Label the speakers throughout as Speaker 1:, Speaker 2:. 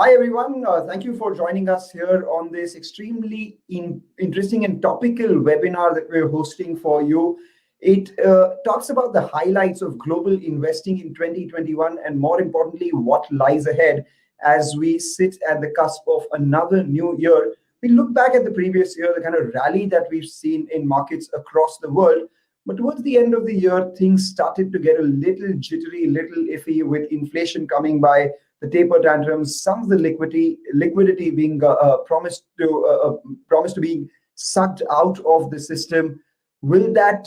Speaker 1: Hi, everyone. Thank you for joining us here on this extremely interesting and topical webinar that we're hosting for you. It talks about the highlights of global investing in 2021 and, more importantly, what lies ahead as we sit at the cusp of another new year. We look back at the previous year, the kind of rally that we've seen in markets across the world. But towards the end of the year, things started to get a little jittery, little iffy with inflation coming by, the taper tantrums, some of the liquidity being promised to be sucked out of the system. Will that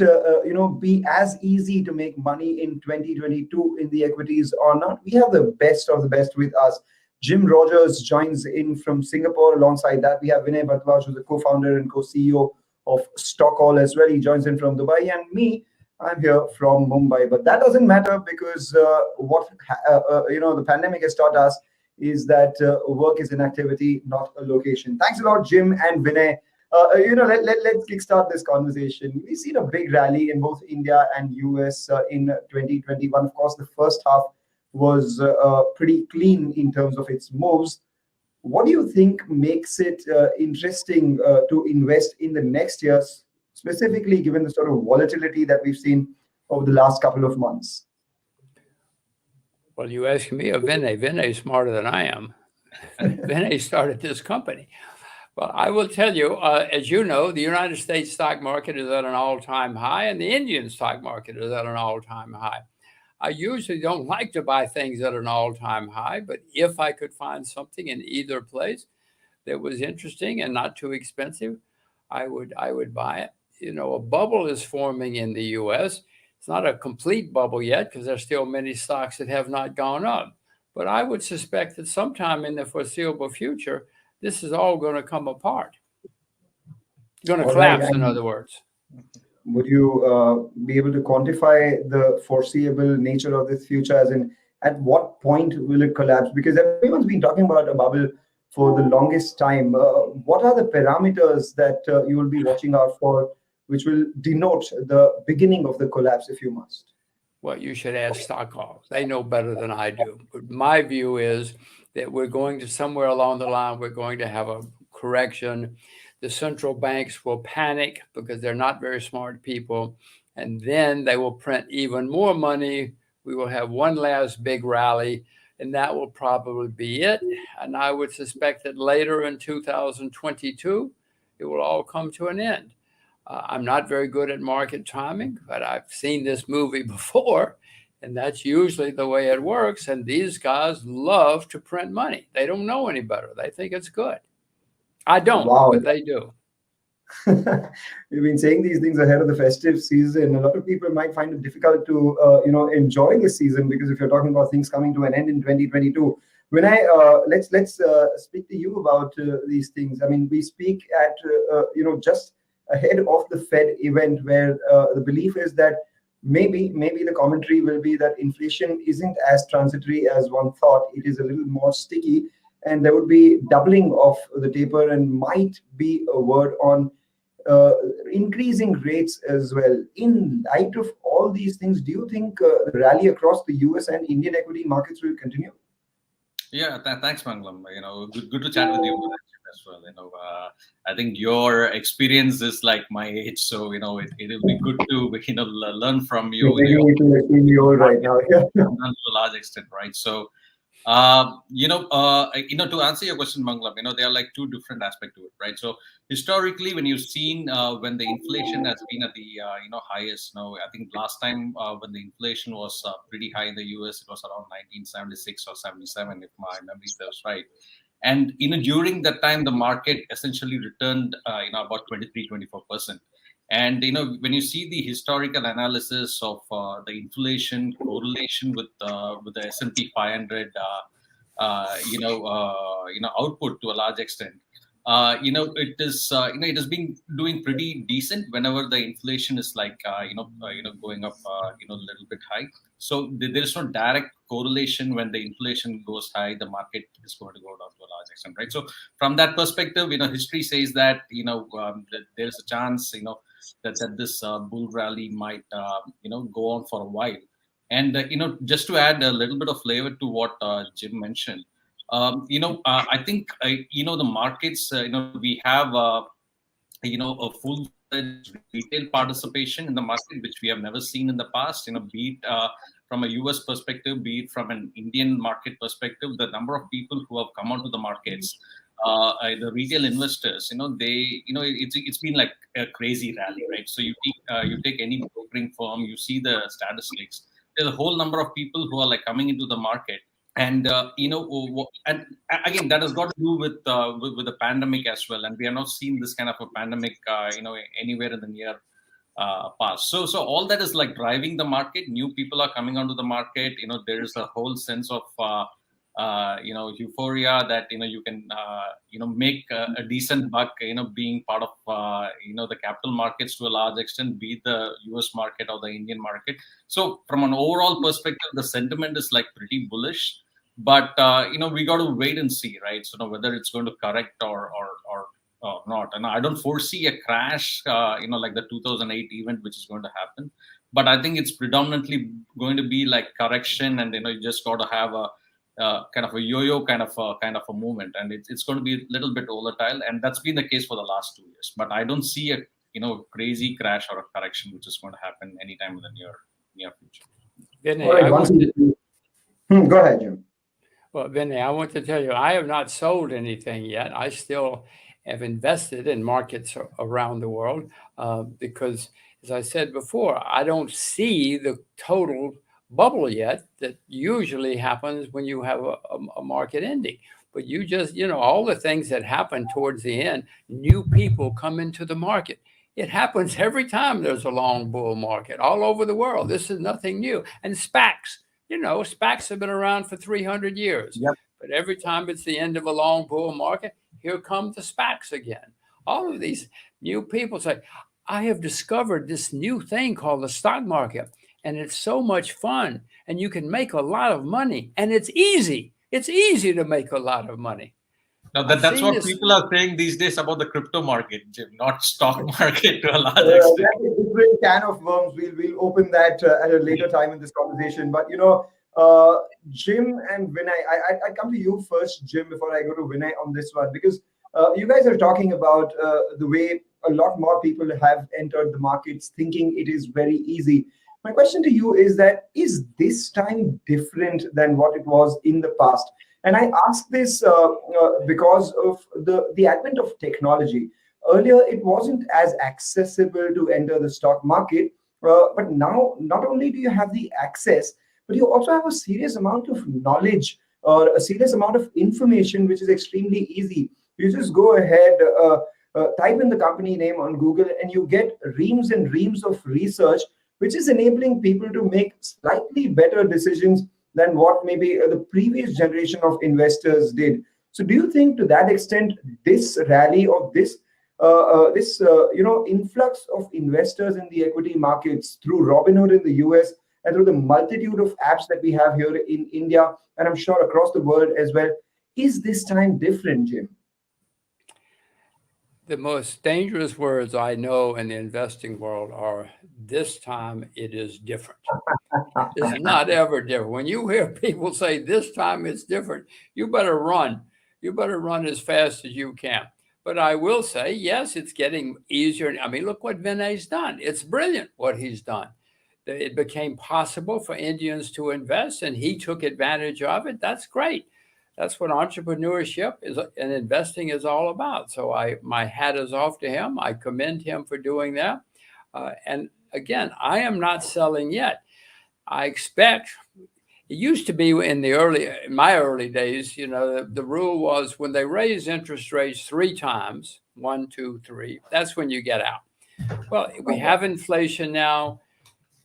Speaker 1: be as easy to make money in 2022 in the equities or not? We have the best of the best with us. Jim Rogers joins in from Singapore. Alongside that, we have Vinay Bharathwaj, who's the co-founder and co-CEO of Stockal as well. He joins in from Dubai, and me, I'm here from Mumbai. But that doesn't matter because the pandemic has taught us is that work is an activity, not a location. Thanks a lot, Jim and Vinay. Let's kickstart this conversation. We've seen a big rally in both India and US in 2021. Of course, the first half was pretty clean in terms of its moves. What do you think makes it interesting to invest in the next year, specifically given the sort of volatility that we've seen over the last couple of months?
Speaker 2: Well, you ask me or Vinay. Vinay is smarter than I am. Vinay started this company. Well, I will tell you, as you know, the United States stock market is at an all-time high, and the Indian stock market is at an all-time high. I usually don't like to buy things at an all-time high, but if I could find something in either place that was interesting and not too expensive, I would buy it. You know, a bubble is forming in the U.S. It's not a complete bubble yet because there's still many stocks that have not gone up. But I would suspect that sometime in the foreseeable future, this is all going to come apart. Going to collapse, in other words.
Speaker 1: Would you be able to quantify the foreseeable nature of this future, as in at what point will it collapse? Because everyone's been talking about a bubble for the longest time. What are the parameters that you will be watching out for, which will denote the beginning of the collapse, if you must?
Speaker 2: Well, you should ask Stockal. They know better than I do. But my view is that we're going to somewhere along the line, we're going to have a correction. The central banks will panic because they're not very smart people. And then they will print even more money. We will have one last big rally, and that will probably be it. And I would suspect that later in 2022, it will all come to an end. I'm not very good at market timing, but I've seen this movie before, and that's usually the way it works. And these guys love to print money. They don't know any better. They think it's good. I don't, but they do.
Speaker 1: You've been saying these things ahead of the festive season. A lot of people might find it difficult to, enjoy the season, because if you're talking about things coming to an end in 2022, let's speak to you about these things. I mean, we speak at, just ahead of the Fed event, where the belief is that maybe the commentary will be that inflation isn't as transitory as one thought. It is a little more sticky, and there would be doubling of the taper, and might be a word on increasing rates as well. In light of all these things, do you think the rally across the US and Indian equity markets will continue?
Speaker 3: Yeah, thanks, Manglam. Good to chat with you as well. I think your experience is like my age, so it'll be good to learn from you.
Speaker 1: You're right now, yeah.
Speaker 3: To a large extent, right? So, to answer your question, Manglam, there are like two different aspects to it, right? So historically, when you've seen when the inflation has been at the highest, I think last time when the inflation was pretty high in the US, it was around 1976 or 77, if my memory serves right. And during that time, the market essentially returned about 23-24%. And when you see the historical analysis of the inflation correlation with the S&P 500 output to a large extent, it has been doing pretty decent whenever the inflation is like going up a little bit high. So there is no direct correlation. When the inflation goes high, the market is going to go down to a large extent, right? So from that perspective, history says that that there is a chance that this bull rally might go on for a while. And just to add a little bit of flavor to what Jim mentioned, I think the markets. We have a full-fledged retail participation in the market, which we have never seen in the past. Be it from a US perspective, be it from an Indian market perspective, the number of people who have come onto the markets, the retail investors, it's been like a crazy rally, right? So you take any brokering firm, you see the statistics. There's a whole number of people who are like coming into the market. And and again, that has got to do with the pandemic as well, and we have not seen this kind of a pandemic anywhere in the near past. So all that is like driving the market. New people are coming onto the market. There is a whole sense of euphoria that you can make a decent buck being part of the capital markets to a large extent, be it the US market or the Indian market. So from an overall perspective, the sentiment is like pretty bullish. But we got to wait and see, right? So whether it's going to correct or not. And I don't foresee a crash, like the 2008 event, which is going to happen. But I think it's predominantly going to be like correction, and you just got to have a kind of a yo-yo kind of a movement, and it's going to be a little bit volatile, and that's been the case for the last 2 years. But I don't see a crazy crash or a correction which is going to happen anytime in the near future.
Speaker 2: Vinay,
Speaker 1: Go ahead, Jim.
Speaker 2: Well, Vinay, I want to tell you, I have not sold anything yet. I still have invested in markets around the world because, as I said before, I don't see the total bubble yet that usually happens when you have a market ending. But you just, all the things that happen towards the end, new people come into the market. It happens every time there's a long bull market all over the world. This is nothing new. And SPACs. SPACs have been around for 300 years.
Speaker 1: Yep.
Speaker 2: But every time it's the end of a long bull market, here come the SPACs again. All of these new people say, I have discovered this new thing called the stock market, and it's so much fun, and you can make a lot of money, and it's easy. It's easy to make a lot of money.
Speaker 3: Now that's what people are saying these days about the crypto market, Jim, not stock market to a large extent.
Speaker 1: That's a different can of worms. We'll open that at a later time in this conversation. But Jim and Vinay, I come to you first, Jim, before I go to Vinay on this one, because you guys are talking about the way a lot more people have entered the markets thinking it is very easy. My question to you is this time different than what it was in the past? And I ask this because of the advent of technology. Earlier, it wasn't as accessible to enter the stock market, but now not only do you have the access, but you also have a serious amount of knowledge or a serious amount of information, which is extremely easy. You just go ahead, type in the company name on Google, and you get reams and reams of research, which is enabling people to make slightly better decisions than what maybe the previous generation of investors did. So do you think to that extent, this rally or this influx of investors in the equity markets through Robinhood in the US and through the multitude of apps that we have here in India, and I'm sure across the world as well, is this time different, Jim?
Speaker 2: The most dangerous words I know in the investing world are, this time it is different. It's not ever different. When you hear people say this time it's different, you better run. You better run as fast as you can. But I will say, yes, it's getting easier. I mean, look what Vinay's done. It's brilliant what he's done. It became possible for Indians to invest, and he took advantage of it. That's great. That's what entrepreneurship is and investing is all about. So my hat is off to him. I commend him for doing that. And again, I am not selling yet. I expect it used to be in my early days, the rule was when they raise interest rates 3 times, 1, 2, 3, that's when you get out. Well, we have inflation now.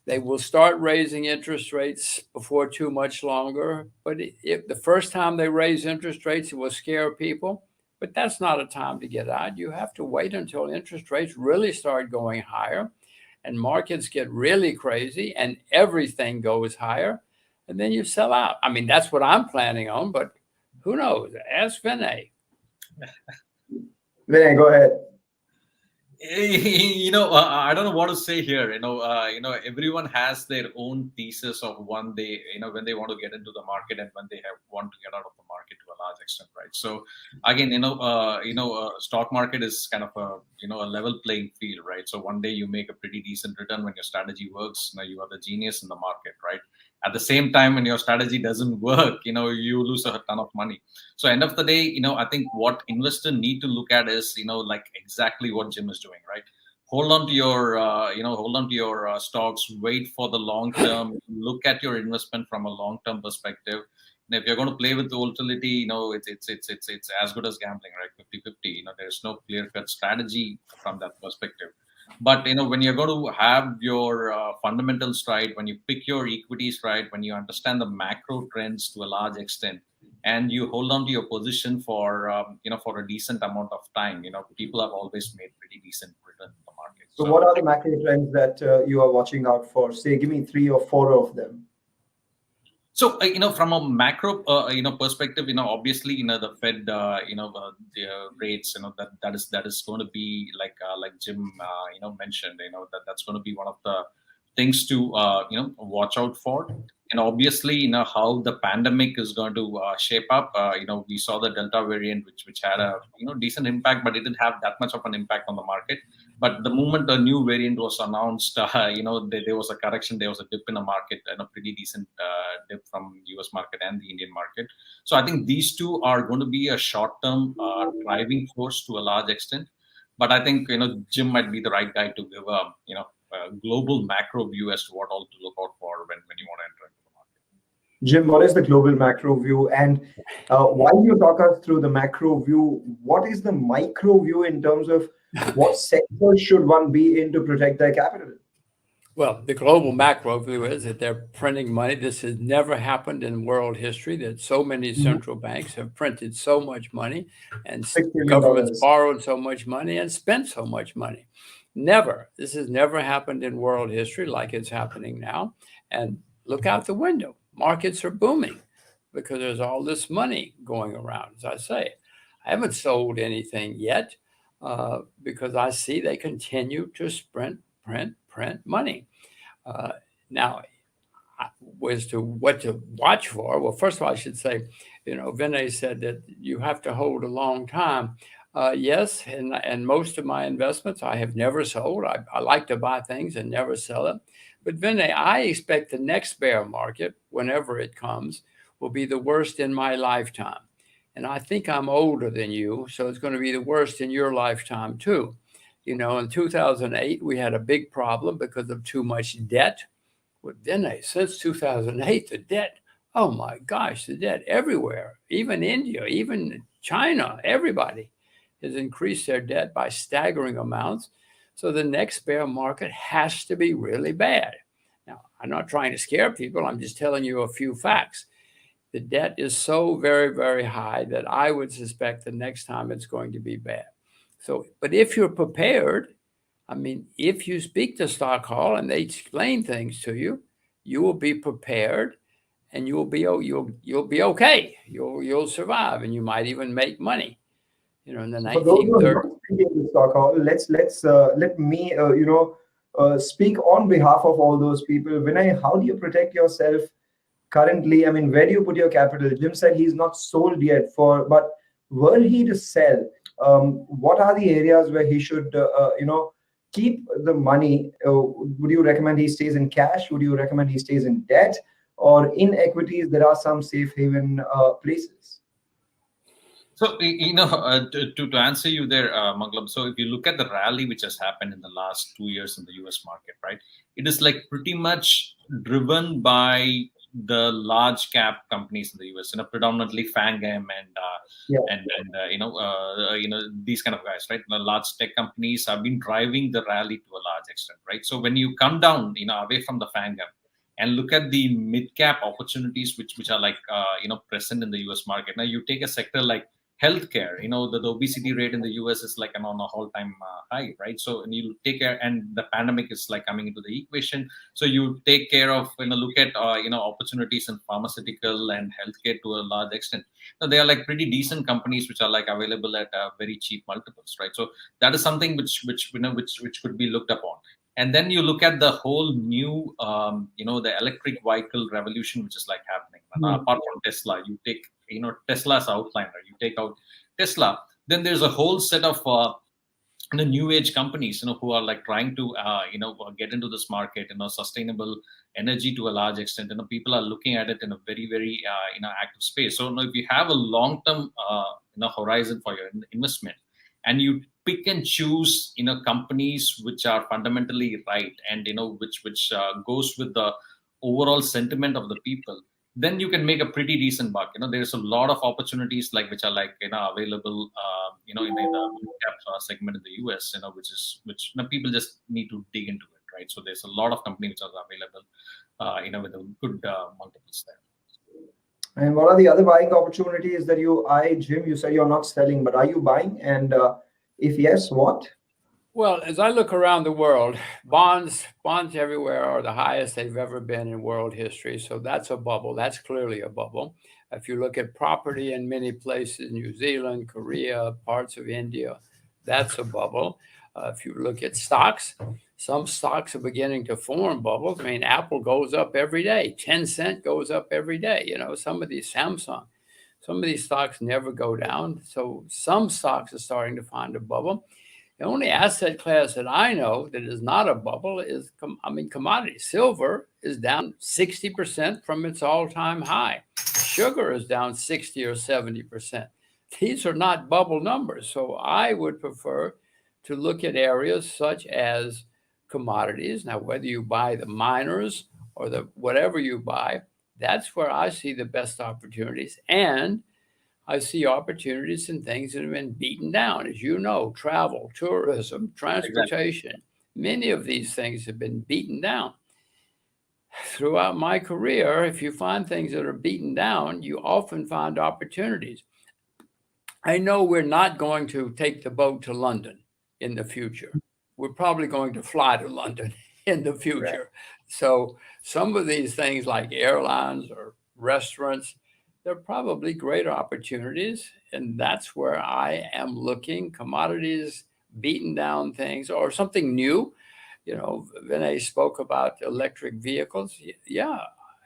Speaker 2: They will start raising interest rates before too much longer. But if the first time they raise interest rates, it will scare people. But that's not a time to get out. You have to wait until interest rates really start going higher and markets get really crazy and everything goes higher. And then you sell out. I mean, that's what I'm planning on, but who knows? Ask Vinay.
Speaker 1: Vinay, go ahead.
Speaker 3: I don't know what to say here. Everyone has their own thesis of one day, when they want to get into the market and when they want to get out of the market to a large extent, right? So again, stock market is kind of a level playing field, right? So one day you make a pretty decent return when your strategy works. You are the genius in the market, right? At the same time, when your strategy doesn't work, you lose a ton of money. So end of the day, I think what investors need to look at is, like exactly what Jim is doing, right? Hold on to your, stocks. Wait for the long term. Look at your investment from a long term perspective. And if you're going to play with volatility, it's as good as gambling, right? 50-50. There's no clear cut strategy from that perspective. But when you're going to have your fundamentals right, when you pick your equities right, when you understand the macro trends to a large extent, and you hold on to your position for for a decent amount of time, people have always made pretty decent return in the market.
Speaker 1: So what are the macro trends that you are watching out for? Say, give me 3 or 4 of them.
Speaker 3: So from a macro perspective, obviously the Fed the rates, that is going to be like Jim mentioned, that's going to be one of the things to watch out for. And obviously how the pandemic is going to shape up. We saw the Delta variant, which had a decent impact, but it didn't have that much of an impact on the market. But the moment a new variant was announced, there was a correction, there was a dip in the market, and a pretty decent dip from US market and the Indian market. So I think these two are going to be a short-term driving force to a large extent. But I think Jim might be the right guy to give a global macro view as to what all to look out for when you want to enter into the market.
Speaker 1: Jim, what is the global macro view? And while you talk us through the macro view, what is the micro view in terms of what sector should one be in to protect their capital?
Speaker 2: Well, the global macro view is that they're printing money. This has never happened in world history, that so many central banks have printed so much money and
Speaker 1: $6 trillion.
Speaker 2: governments borrowed so much money and spent so much money. Never. This has never happened in world history like it's happening now. And look out the window. Markets are booming because there's all this money going around, as I say. I haven't sold anything yet because I see they continue to print money. Now, as to what to watch for, well, first of all, I should say, Vinay said that you have to hold a long time. Yes, and most of my investments I have never sold. I like to buy things and never sell it. But Vinay, I expect the next bear market, whenever it comes, will be the worst in my lifetime. And I think I'm older than you, so it's going to be the worst in your lifetime too. In 2008, we had a big problem because of too much debt. With Vinay, since 2008, the debt, oh my gosh, the debt everywhere, even India, even China, everybody has increased their debt by staggering amounts. So the next bear market has to be really bad. Now, I'm not trying to scare people. I'm just telling you a few facts. The debt is so very, very high that I would suspect the next time it's going to be bad. So, but if you're prepared, I mean, if you speak to Stockal and they explain things to you, you will be prepared, and you'll be okay. You'll survive, and you might even make money. In the
Speaker 1: 1930s. Let me speak on behalf of all those people. Vinay, how do you protect yourself currently? I mean, where do you put your capital? Jim said he's not sold yet, but were he to sell, what are the areas where he should keep the money? Would you recommend he stays in cash? Would you recommend he stays in debt? Or in equities, there are some safe haven places?
Speaker 3: So, to answer you there, Manglam, so if you look at the rally which has happened in the last 2 years in the US market, right, it is like pretty much driven by the large cap companies in the US, predominantly Fangam and these kind of guys, right? The large tech companies have been driving the rally to a large extent, right? So when you come down, away from the Fangam and look at the mid cap opportunities which are like present in the US market. Now you take a sector like healthcare. The obesity rate in the US is like on a all-time high, right? So, and you take care, and the pandemic is like coming into the equation. So you take care of, look at, opportunities in pharmaceutical and healthcare to a large extent. They are like pretty decent companies which are like available at very cheap multiples, right? So that is something which could be looked upon. And then you look at the whole new, the electric vehicle revolution, which is like happening. Apart from Tesla, you take, Tesla's outliner, you take out Tesla, then there's a whole set of new age companies, who are like trying to, get into this market, sustainable energy to a large extent. People are looking at it in a very, very, active space. So, if you have a long-term, horizon for your investment, and you pick and choose, companies which are fundamentally right, and, which goes with the overall sentiment of the people, then you can make a pretty decent buck. There's a lot of opportunities like which are like, available, in the mid-cap segment in the US, which people just need to dig into it, right? So there's a lot of companies which are available, with a good multiples there.
Speaker 1: And what are the other buying opportunities that you eye, Jim? You said you're not selling, but are you buying? And if yes, what?
Speaker 2: Well, as I look around the world, bonds everywhere are the highest they've ever been in world history. So that's a bubble. That's clearly a bubble. If you look at property in many places, New Zealand, Korea, parts of India, that's a bubble. If you look at stocks, some stocks are beginning to form bubbles. I mean, Apple goes up every day. 10 cent goes up every day. Some of these Samsung, some of these stocks never go down. So some stocks are starting to find a bubble. The only asset class that I know that is not a bubble is, commodities. Silver is down 60% from its all-time high. Sugar is down 60 or 70%. These are not bubble numbers. So I would prefer to look at areas such as commodities. Now, whether you buy the miners or the whatever you buy, that's where I see the best opportunities. And I see opportunities in things that have been beaten down. As you know, travel, tourism, transportation, exactly. Many of these things have been beaten down. Throughout my career, if you find things that are beaten down, you often find opportunities. I know we're not going to take the boat to London in the future. We're probably going to fly to London in the future. Right. So some of these things like airlines or restaurants, there are probably greater opportunities, and that's where I am looking. Commodities, beaten down things, or something new. Vinay spoke about electric vehicles. Yeah,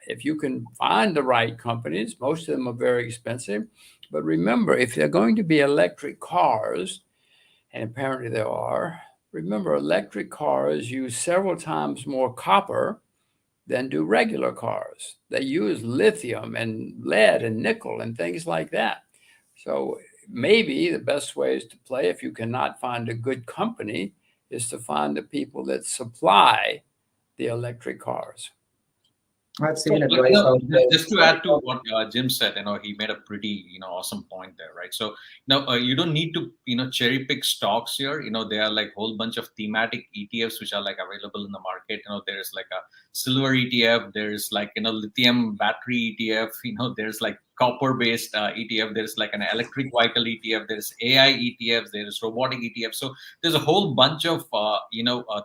Speaker 2: if you can find the right companies, most of them are very expensive. But remember, if they're going to be electric cars, and apparently there are, remember, electric cars use several times more copper than do regular cars. They use lithium and lead and nickel and things like that. So maybe the best way is to play, if you cannot find a good company, is to find the people that supply the electric cars.
Speaker 1: I've seen advice out there.
Speaker 3: Just to add to what Jim said, he made a pretty, awesome point there, right? So now you don't need to, cherry pick stocks here. There are like a whole bunch of thematic ETFs which are like available in the market. There's like a silver ETF, there's like, lithium battery ETF, there's like copper-based ETF, there's like an electric vehicle ETF, there's AI ETFs, there's robotic ETFs. So there's a whole bunch of,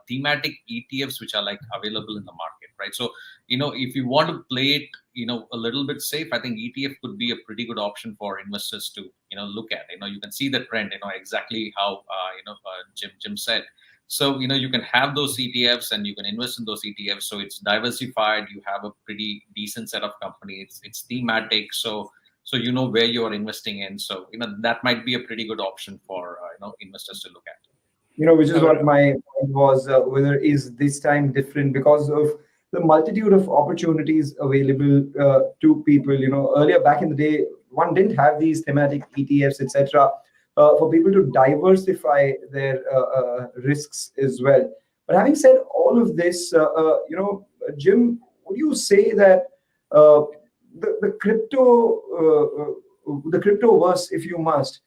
Speaker 3: thematic ETFs which are like available in the market, right? So, if you want to play it, a little bit safe, I think ETF could be a pretty good option for investors to, look at. You can see the trend, exactly how, Jim said. So, you can have those ETFs and you can invest in those ETFs. So it's diversified. You have a pretty decent set of companies. It's thematic. So you know where you are investing in. So, that might be a pretty good option for, investors to look at.
Speaker 1: Which is what my point was, whether is this time different because of the multitude of opportunities available to people. Earlier back in the day, one didn't have these thematic ETFs, etc., for people to diversify their risks as well. But having said all of this, Jim, would you say that the cryptoverse, if you must,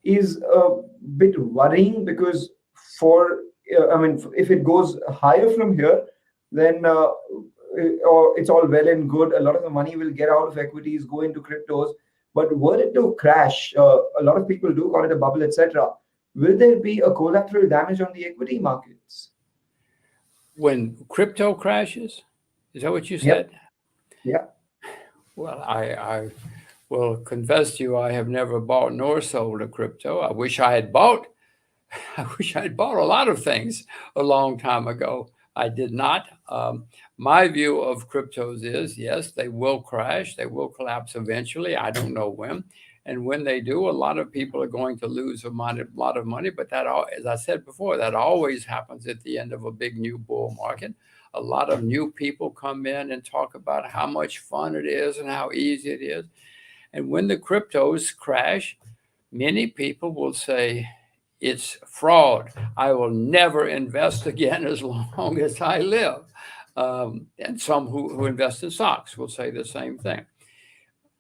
Speaker 1: is a bit worrying because if it goes higher from here, then or it's all well and good. A lot of the money will get out of equities, go into cryptos. But were it to crash, a lot of people do call it a bubble, etc. Will there be a collateral damage on the equity markets?
Speaker 2: When crypto crashes, is that what you
Speaker 1: Yep.
Speaker 2: said?
Speaker 1: Yeah.
Speaker 2: Well, I will confess to you, I have never bought nor sold a crypto. I wish I had bought. I wish I'd bought a lot of things a long time ago. I did not. My view of cryptos is, yes, they will crash. They will collapse eventually. I don't know when. And when they do, a lot of people are going to lose a lot of money. But that, as I said before, that always happens at the end of a big new bull market. A lot of new people come in and talk about how much fun it is and how easy it is. And when the cryptos crash, many people will say, it's fraud. I will never invest again as long as I live. And some who invest in stocks will say the same thing.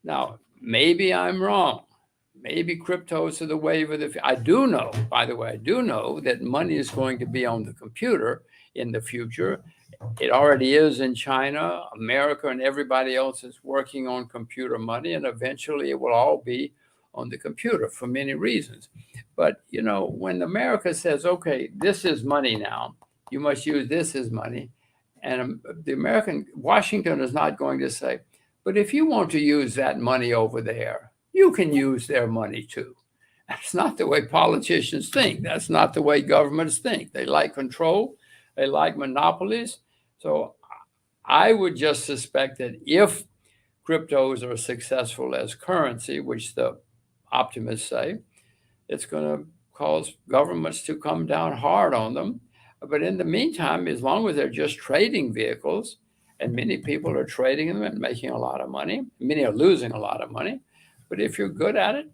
Speaker 2: Now, maybe I'm wrong. Maybe cryptos are the wave of the future. I do know, by the way, I do know that money is going to be on the computer in the future. It already is in China. America and everybody else is working on computer money, and eventually it will all be on the computer for many reasons. But, when America says, okay, this is money now, you must use this as money. And Washington is not going to say, but if you want to use that money over there, you can use their money too. That's not the way politicians think. That's not the way governments think. They like control. They like monopolies. So I would just suspect that if cryptos are successful as currency, which the optimists say, it's going to cause governments to come down hard on them. But in the meantime, as long as they're just trading vehicles, and many people are trading them and making a lot of money, many are losing a lot of money. But if you're good at it,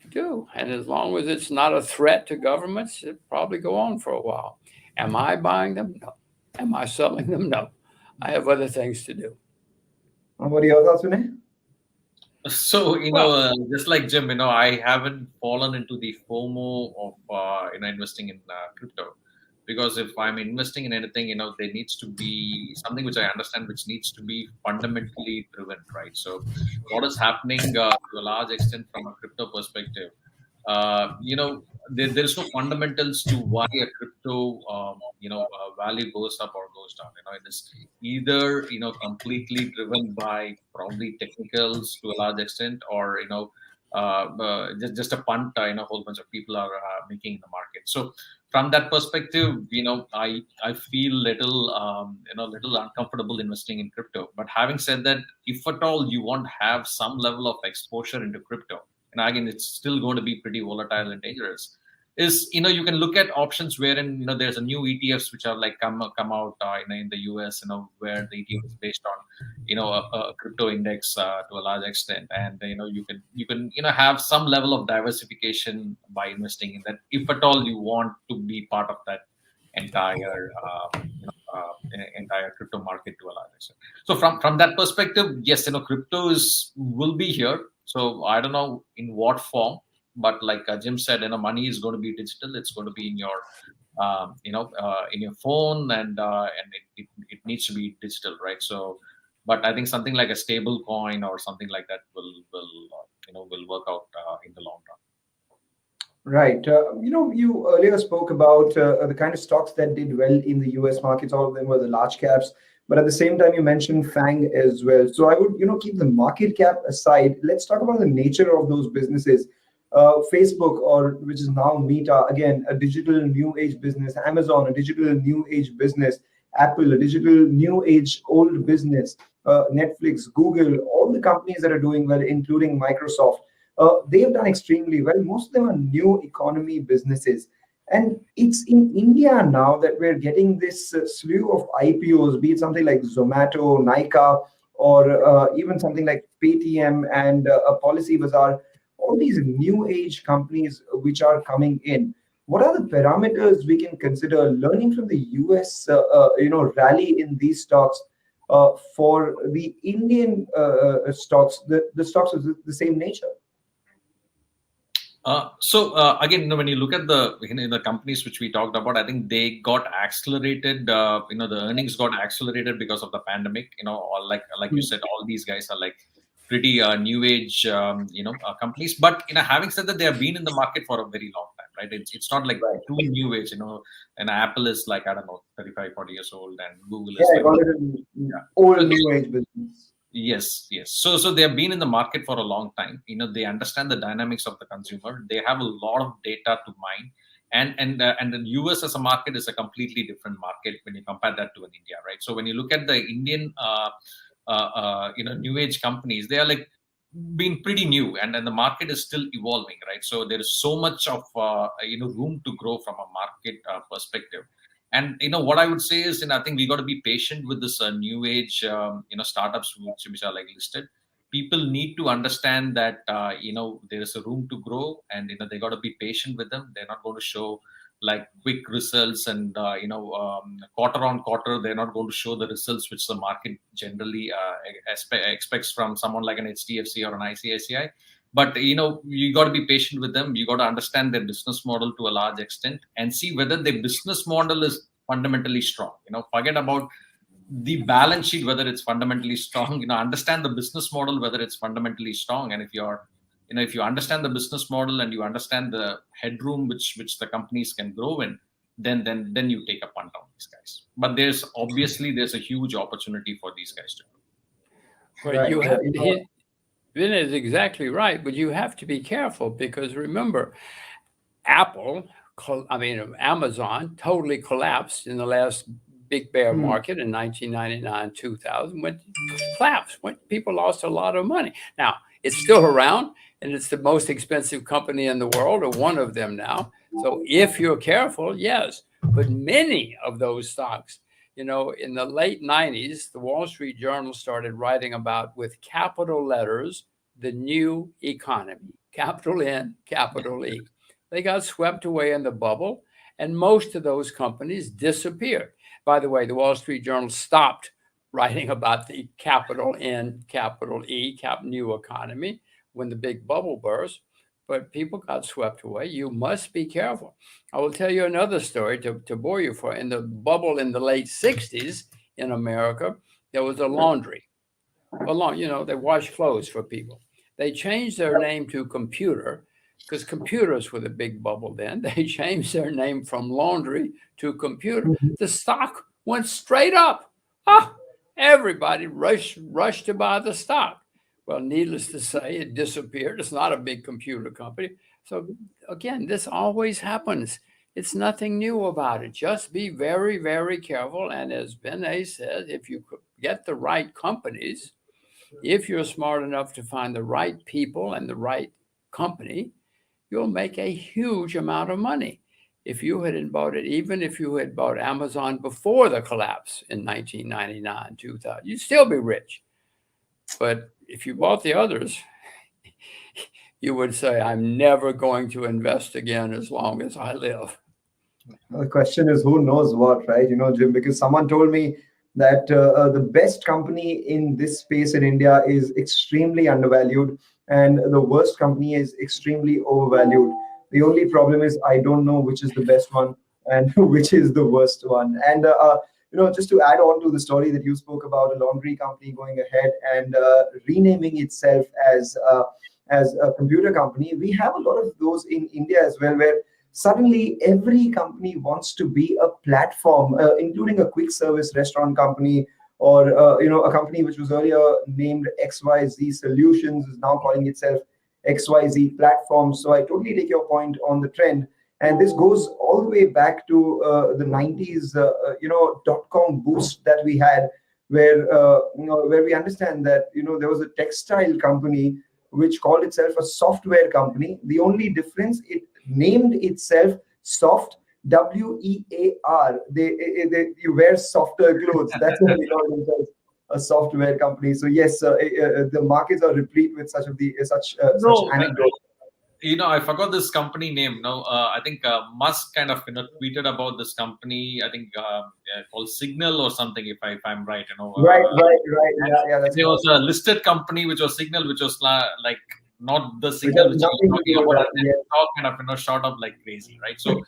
Speaker 2: do. And as long as it's not a threat to governments, it'll probably go on for a while. Am I buying them? No. Am I selling them? No. I have other things to do.
Speaker 1: What are your thoughts, Vinay?
Speaker 3: So, just like Jim, I haven't fallen into the FOMO of, investing in crypto. Because if I'm investing in anything, there needs to be something which I understand, which needs to be fundamentally driven, right? So what is happening to a large extent from a crypto perspective, there is no fundamentals to why a crypto, value goes up or goes down. It is either, completely driven by probably technicals to a large extent, or, just a punt, a whole bunch of people are making in the market. So from that perspective, I feel little uncomfortable investing in crypto. But having said that, if at all you want to have some level of exposure into crypto, and again, it's still going to be pretty volatile and dangerous, is you can look at options wherein there's a new ETFs which are like come out in the US, where the ETF is based on a crypto index to a large extent, and you can have some level of diversification by investing in that, if at all you want to be part of that entire entire crypto market to a large extent. So from that perspective, yes, cryptos will be here. So I don't know in what form, but like Jim said, money is going to be digital. It's going to be in your in your phone, and it needs to be digital, right? So, but I think something like a stable coin or something like that will work out in the long run.
Speaker 1: Right. You earlier spoke about the kind of stocks that did well in the US markets. All of them were the large caps. But at the same time, you mentioned FANG as well. So I would, keep the market cap aside. Let's talk about the nature of those businesses. Facebook, or which is now Meta, again, a digital new age business. Amazon, a digital new age business. Apple, a digital new age old business. Netflix, Google, all the companies that are doing well, including Microsoft. They've done extremely well. Most of them are new economy businesses. And it's in India now that we're getting this slew of IPOs, be it something like Zomato, Nykaa, or even something like Paytm and Policy Bazaar, all these new age companies which are coming in. What are the parameters we can consider learning from the US, rally in these stocks for the Indian stocks, the stocks of the same nature?
Speaker 3: Again, when you look at the companies which we talked about, I think they got accelerated. The earnings got accelerated because of the pandemic. Or like you said, all these guys are like pretty new age, companies. But having said that, they have been in the market for a very long time, right? It's not like
Speaker 1: Right.
Speaker 3: too new age, and Apple is like, I don't know, 35, 40 years old, and Google
Speaker 1: Yeah,
Speaker 3: is
Speaker 1: I
Speaker 3: like,
Speaker 1: call it an
Speaker 3: so
Speaker 1: old new age business.
Speaker 3: yes, yes. So they have been in the market for a long time. They understand the dynamics of the consumer. They have a lot of data to mine, and the US as a market is a completely different market when you compare that to an India, right? So when you look at the Indian, new age companies, they are like been pretty new, and the market is still evolving, right? So there is so much of room to grow from a market perspective. And what I would say is, I think we got to be patient with this new age, startups which are like listed. People need to understand that there is a room to grow, and they got to be patient with them. They're not going to show like quick results, and quarter on quarter they're not going to show the results which the market generally expects from someone like an HDFC or an ICICI. But you got to be patient with them. You got to understand their business model to a large extent and see whether their business model is fundamentally strong. Forget about the balance sheet, whether it's fundamentally strong. Understand the business model, whether it's fundamentally strong. And if you understand the business model and you understand the headroom which the companies can grow in, then you take a punt on these guys. But there's a huge opportunity for these guys to grow.
Speaker 2: Well,
Speaker 1: Right.
Speaker 2: you have Vinay is exactly right, but you have to be careful because remember, Apple, Amazon totally collapsed in the last big bear
Speaker 1: Hmm.
Speaker 2: market in 1999, 2000, when collapsed, when people lost a lot of money. Now, it's still around, and it's the most expensive company in the world, or one of them now. So if you're careful, yes. But many of those stocks, in the late 90s, the Wall Street Journal started writing about, with capital letters, the new economy, capital N, capital E. They got swept away in the bubble, and most of those companies disappeared. By the way, the Wall Street Journal stopped writing about the capital N, capital E, new economy when the big bubble burst, but people got swept away. You must be careful. I will tell you another story to bore you for. In the bubble in the late 60s in America, there was a laundry. They wash clothes for people. They changed their name to Computer because computers were the big bubble then. They changed their name from laundry to Computer.
Speaker 1: Mhm.
Speaker 2: The stock went straight up. Ah, everybody rushed to buy the stock. Well, needless to say, it disappeared. It's not a big computer company. So again, this always happens. It's nothing new about it. Just be very, very careful. And as Vinay said, if you get the right companies, if you're smart enough to find the right people and the right company, you'll make a huge amount of money. If you had bought it, even if you had bought Amazon before the collapse in 1999, 2000, you'd still be rich. But if you bought the others, you would say, I'm never going to invest again as long as I live.
Speaker 1: The question is, who knows what, right? Jim, because someone told me that the best company in this space in India is extremely undervalued, and the worst company is extremely overvalued. The only problem is I don't know which is the best one and which is the worst one. And just to add on to the story that you spoke about, a laundry company going ahead and renaming itself as a computer company, we have a lot of those in India as well, where suddenly every company wants to be a platform, including a quick service restaurant company, or a company which was earlier named XYZ Solutions is now calling itself XYZ Platforms. So I totally take your point on the trend, and this goes all the way back to the 90s dot-com boost that we had, where we understand that there was a textile company which called itself a software company. The only difference, it named itself Soft, WEAR. You wear softer clothes. That's what we call themselves, a software company. So yes, the markets are replete with such
Speaker 3: No,
Speaker 1: anecdotes.
Speaker 3: I forgot this company name. No, I think Musk kind of tweeted about this company. I think called Signal or something. If I'm right,
Speaker 1: Right. Yeah. That's
Speaker 3: there was a listed company which was Signal, which was like not the
Speaker 1: which
Speaker 3: Signal
Speaker 1: has
Speaker 3: which
Speaker 1: nothing
Speaker 3: you're
Speaker 1: to
Speaker 3: talking
Speaker 1: do with
Speaker 3: about,
Speaker 1: that.
Speaker 3: and then
Speaker 1: Yes.
Speaker 3: stock kind of shot up like crazy, right? So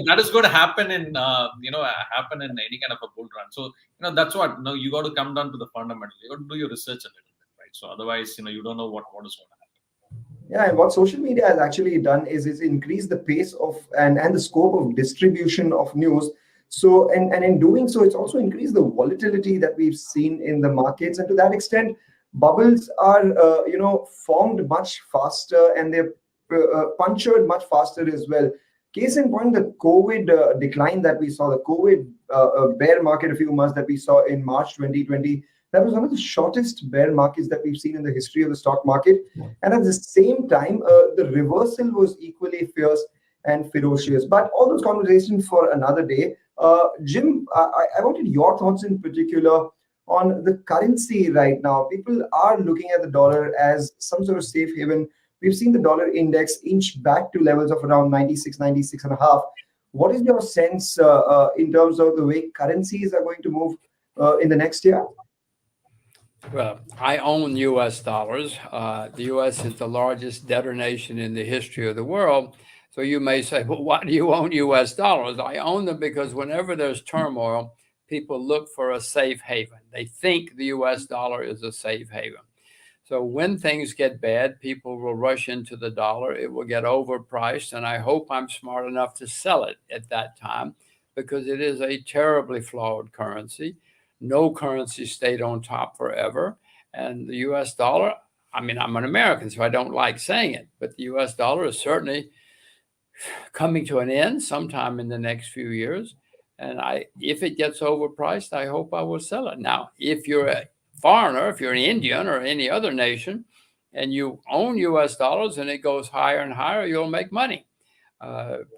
Speaker 3: that is going to happen in happen in any kind of a bull run. So that's what you got to come down to the fundamentals. You got to do your research a little bit, right? So otherwise, you don't know what is going to happen.
Speaker 1: Yeah, and what social media has actually done is increase the pace of and the scope of distribution of news. So and in doing so, it's also increased the volatility that we've seen in the markets, and to that extent, bubbles are formed much faster, and they're punctured much faster as well. Case in point, the COVID decline that we saw, the COVID bear market a few months that we saw in March 2020, that was one of the shortest bear markets that we've seen in the history of the stock market. And at the same time, the reversal was equally fierce and ferocious. But all those conversations for another day. Jim, I wanted your thoughts in particular on the currency right now. People are looking at the dollar as some sort of safe haven. We've seen the dollar index inch back to levels of around 96, 96 and a half. What is your sense in terms of the way currencies are going to move in the next year?
Speaker 2: Well, I own U.S. dollars. The U.S. is the largest debtor nation in the history of the world. So you may say, well, why do you own U.S. dollars? I own them because whenever there's turmoil, people look for a safe haven. They think the U.S. dollar is a safe haven. So when things get bad, people will rush into the dollar. It will get overpriced. And I hope I'm smart enough to sell it at that time because it is a terribly flawed currency. No currency stayed on top forever. And the U.S. dollar, I mean, I'm an American, so I don't like saying it, but the U.S. dollar is certainly coming to an end sometime in the next few years. And if it gets overpriced, I hope I will sell it. Now, if you're a foreigner, if you're an Indian or any other nation, and you own U.S. dollars and it goes higher and higher, you'll make money.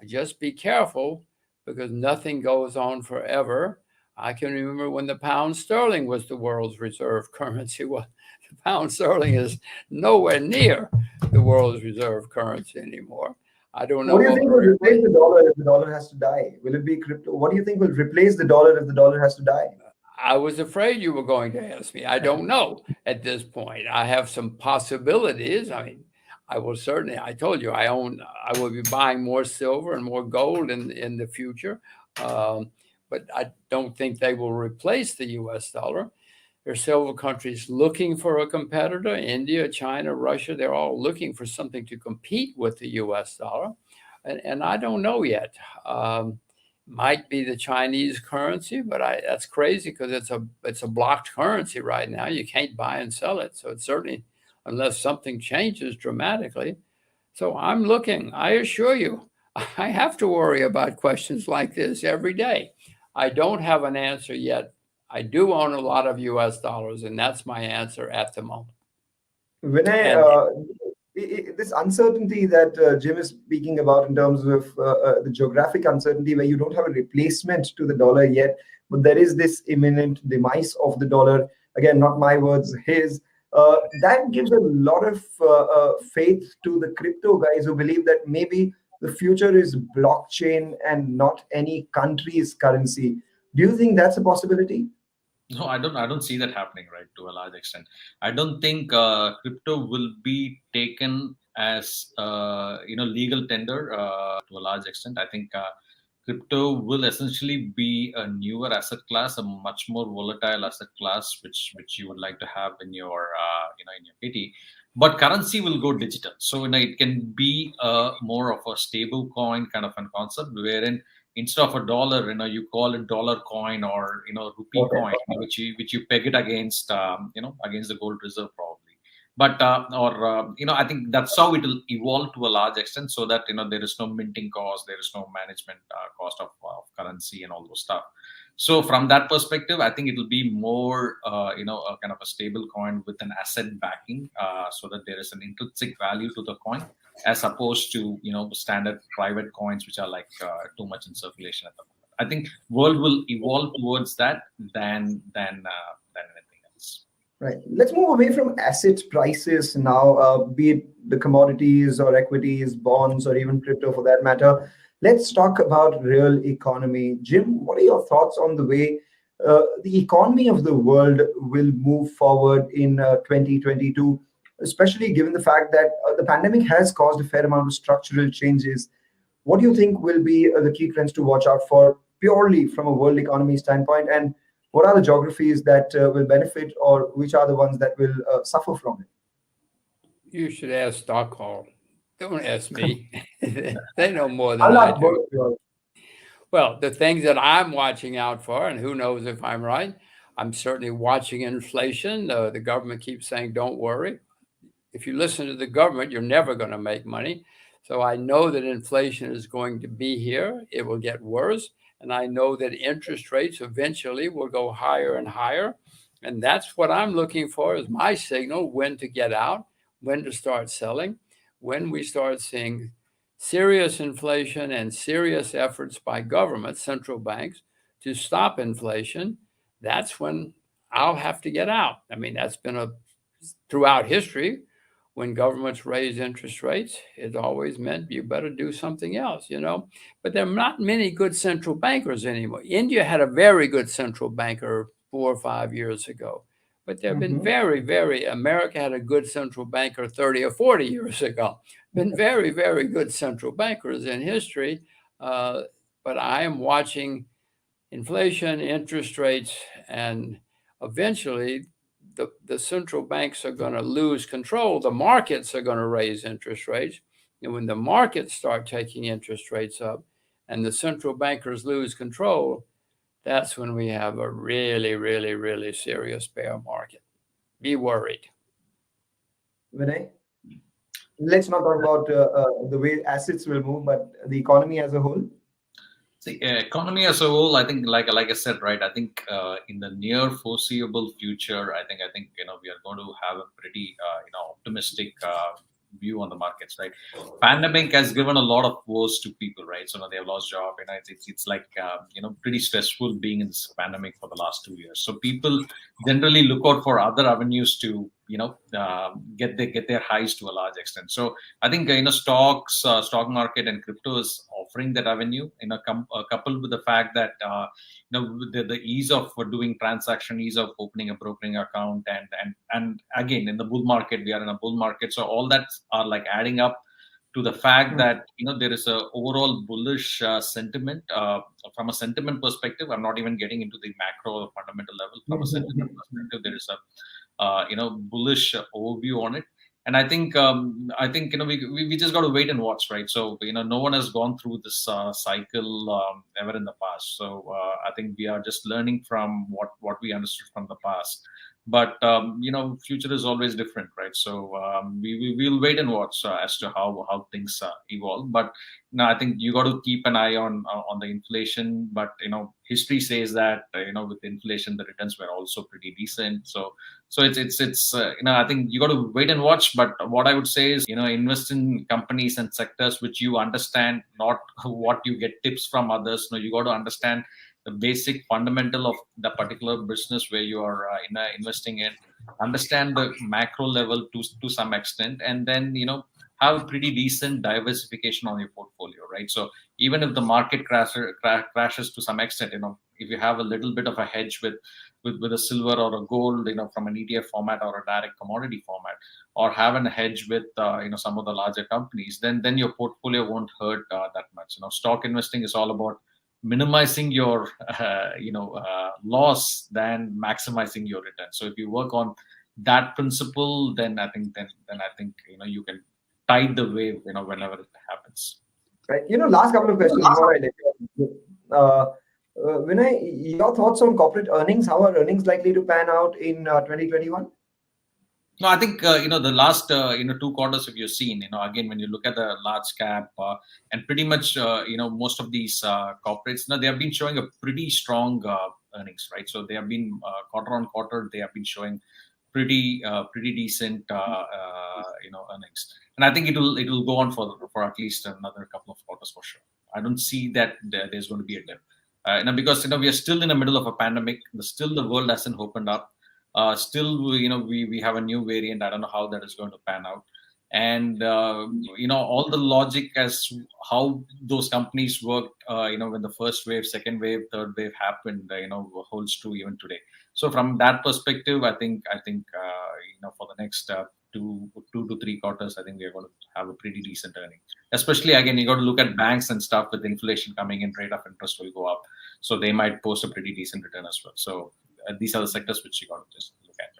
Speaker 2: Just be careful because nothing goes on forever. I can remember when the pound sterling was the world's reserve currency. Well, the pound sterling is nowhere near the world's reserve currency anymore. I don't know.
Speaker 1: What do you think will replace the dollar if the dollar has to die? Will it be crypto? What do you think will replace the dollar if the dollar has to die?
Speaker 2: I was afraid you were going to ask me. I don't know at this point. I have some possibilities. I mean, I will certainly, I told you, I will be buying more silver and more gold in the future. But I don't think they will replace the U.S. dollar. There are several countries looking for a competitor. India, China, Russia, they're all looking for something to compete with the U.S. dollar. And I don't know yet. Might be the Chinese currency, but that's crazy because it's a blocked currency right now. You can't buy and sell it. So it's certainly, unless something changes dramatically. So I'm looking. I assure you, I have to worry about questions like this every day. I don't have an answer yet. I do own a lot of U.S. dollars, and that's my answer at the moment.
Speaker 1: Vinay, this uncertainty that Jim is speaking about in terms of the geographic uncertainty, where you don't have a replacement to the dollar yet, but there is this imminent demise of the dollar. Again, not my words, his. That gives a lot of faith to the crypto guys who believe that maybe the future is blockchain and not any country's currency. Do you think that's a possibility?
Speaker 3: No, I don't see that happening, right, to a large extent. I don't think crypto will be taken as legal tender to a large extent. I think crypto will essentially be a newer asset class, a much more volatile asset class, which you would like to have in your in your kitty. But currency will go digital, so it can be more of a stable coin kind of a concept, wherein instead of a dollar, you call it dollar coin or rupee coin, which you peg it against against the gold reserve probably. But I think that's how it will evolve to a large extent, so that there is no minting cost, there is no management cost of currency and all those stuff. So from that perspective, I think it will be more a kind of a stable coin with an asset backing, so that there is an intrinsic value to the coin, as opposed to standard private coins which are like too much in circulation at the moment. I think world will evolve towards that than anything else.
Speaker 1: Right. Let's move away from asset prices now, be it the commodities or equities, bonds, or even crypto for that matter. Let's talk about real economy. Jim, what are your thoughts on the way the economy of the world will move forward in 2022, especially given the fact that the pandemic has caused a fair amount of structural changes? What do you think will be the key trends to watch out for purely from a world economy standpoint? And what are the geographies that will benefit, or which are the ones that will suffer from it?
Speaker 2: You should ask Stockal. Don't ask me. They know more than
Speaker 1: I'll
Speaker 2: I
Speaker 1: ask
Speaker 2: do.
Speaker 1: both of you all.
Speaker 2: Well, the things that I'm watching out for, and who knows if I'm right, I'm certainly watching inflation. The government keeps saying, don't worry. If you listen to the government, you're never going to make money. So I know that inflation is going to be here. It will get worse. And I know that interest rates eventually will go higher and higher. And that's what I'm looking for is my signal when to get out, when to start selling, when we start seeing serious inflation and serious efforts by government, central banks, to stop inflation. That's when I'll have to get out. I mean, that's been throughout history. When governments raise interest rates, it always meant you better do something else, But there are not many good central bankers anymore. India had a very good central banker 4 or 5 years ago. But there have been America had a good central banker 30 or 40 years ago. Been very, very good central bankers in history. But I am watching inflation, interest rates, and eventually the central banks are going to lose control. The markets are going to raise interest rates. And when the markets start taking interest rates up and the central bankers lose control, that's when we have a really, really, really serious bear market. Be worried.
Speaker 1: Vinay, let's not talk about the way assets will move, but the economy as a whole.
Speaker 3: The economy as a whole, I think, like I said, right. I think in the near foreseeable future, I think we are going to have a pretty optimistic view on the markets, right? Pandemic has given a lot of woes to people, right? So they have lost job, it's like pretty stressful being in this pandemic for the last 2 years. So people generally look out for other avenues to get their highs to a large extent. So I think stocks, stock market, and crypto is offering that avenue. Coupled with the fact that the ease of doing transaction, ease of opening a brokering account, and again in the bull market, we are in a bull market, so all that are like adding up to the fact that there is a overall bullish sentiment from a sentiment perspective. I'm not even getting into the macro or fundamental level. From a sentiment perspective, there is a bullish overview on it. And I think we just got to wait and watch, right? So no one has gone through this cycle ever in the past. So I think we are just learning from what we understood from the past. But future is always different, right? So we'll wait and watch as to how things evolve. But I think you got to keep an eye on the inflation. But history says that with inflation, the returns were also pretty decent. So it's I think you got to wait and watch. But what I would say is invest in companies and sectors which you understand, not what you get tips from others. You got to understand the basic fundamental of the particular business where you are investing in, understand the macro level to some extent, and then have a pretty decent diversification on your portfolio, right? So even if the market crashes to some extent, if you have a little bit of a hedge with a silver or a gold, from an ETF format or a direct commodity format, or have a hedge with some of the larger companies, then your portfolio won't hurt that much. Stock investing is all about minimizing your loss than maximizing your return. So if you work on that principle, then I think you can tide the wave whenever it happens.
Speaker 1: Right. Last couple of questions before I let you. Vinay, your thoughts on corporate earnings? How are earnings likely to pan out in 2021?
Speaker 3: No, I think the last 2 quarters, if you've seen, again, when you look at the large cap and pretty much most of these corporates, they have been showing a pretty strong earnings, right? So they have been quarter on quarter, they have been showing pretty decent earnings, and I think it will go on for at least another couple of quarters for sure. I don't see that there's going to be a dip, because we are still in the middle of a pandemic. Still, the world hasn't opened up. Still, we have a new variant. I don't know how that is going to pan out. And, all the logic as how those companies worked, when the first wave, second wave, third wave happened, holds true even today. So from that perspective, I think for the next two to three quarters, I think we are going to have a pretty decent earning. Especially again, you got to look at banks and stuff with inflation coming in, rate of interest will go up, so they might post a pretty decent return as well. So these are the sectors which you got to just look at.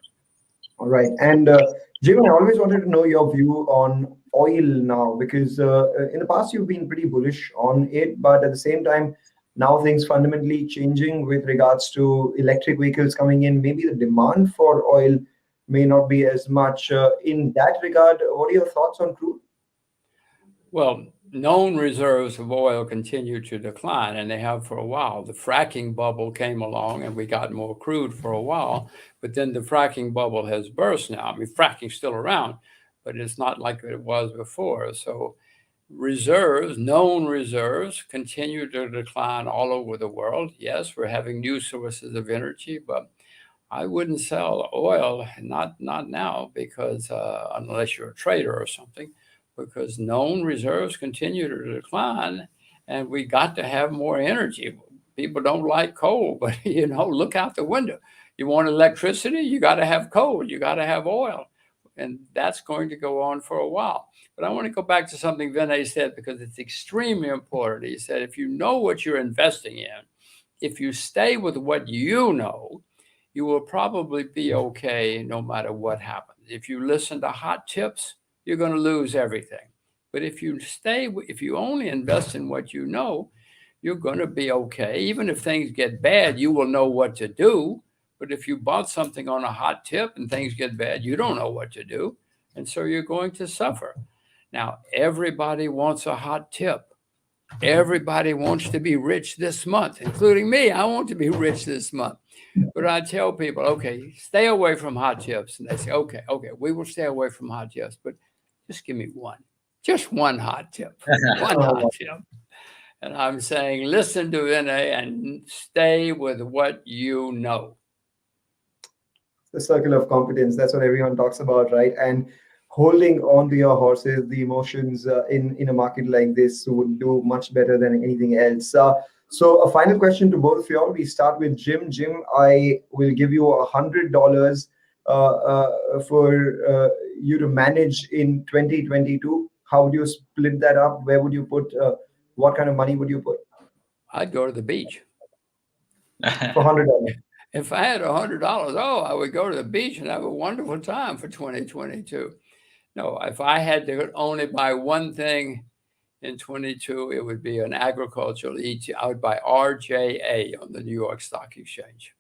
Speaker 1: All right. And Jim, I always wanted to know your view on oil now, because in the past you've been pretty bullish on it, but at the same time, now things fundamentally changing with regards to electric vehicles coming in. Maybe the demand for oil may not be as much. In that regard, what are your thoughts on crude?
Speaker 2: Well, known reserves of oil continue to decline, and they have for a while. The fracking bubble came along, and we got more crude for a while, but then the fracking bubble has burst now. I mean, fracking's still around, but it's not like it was before. So reserves, known reserves, continue to decline all over the world. Yes, we're having new sources of energy, but I wouldn't sell oil, not now, because unless you're a trader or something, because known reserves continue to decline, and we got to have more energy. People don't like coal, but look out the window. You want electricity, you got to have coal, you got to have oil, and that's going to go on for a while. But I want to go back to something Vinay said, because it's extremely important. He said, if you know what you're investing in, if you stay with what you know, you will probably be okay no matter what happens. If you listen to hot tips, you're going to lose everything. But if you only invest in what you know, you're going to be okay. Even if things get bad, you will know what to do. But if you bought something on a hot tip and things get bad, you don't know what to do. And so you're going to suffer. Now, everybody wants a hot tip. Everybody wants to be rich this month, including me. I want to be rich this month. But I tell people, okay, stay away from hot tips. And they say, okay, we will stay away from hot tips, but just give me just one hot tip, one hot tip. And I'm saying, listen to Vinay and stay with what you know.
Speaker 1: The circle of competence, that's what everyone talks about, right? And holding on to your horses, the emotions in a market like this would do much better than anything else. So a final question to both of you all. We start with Jim. Jim, I will give you $100 for you to manage in 2022. How would you split that up? Where would you put, what kind of money would you put?
Speaker 2: I'd go to the beach.
Speaker 1: For $100.
Speaker 2: If I had $100, I would go to the beach and have a wonderful time for 2022. No, if I had to only buy one thing in 22, it would be an agricultural ETF. I would buy RJA on the New York Stock Exchange.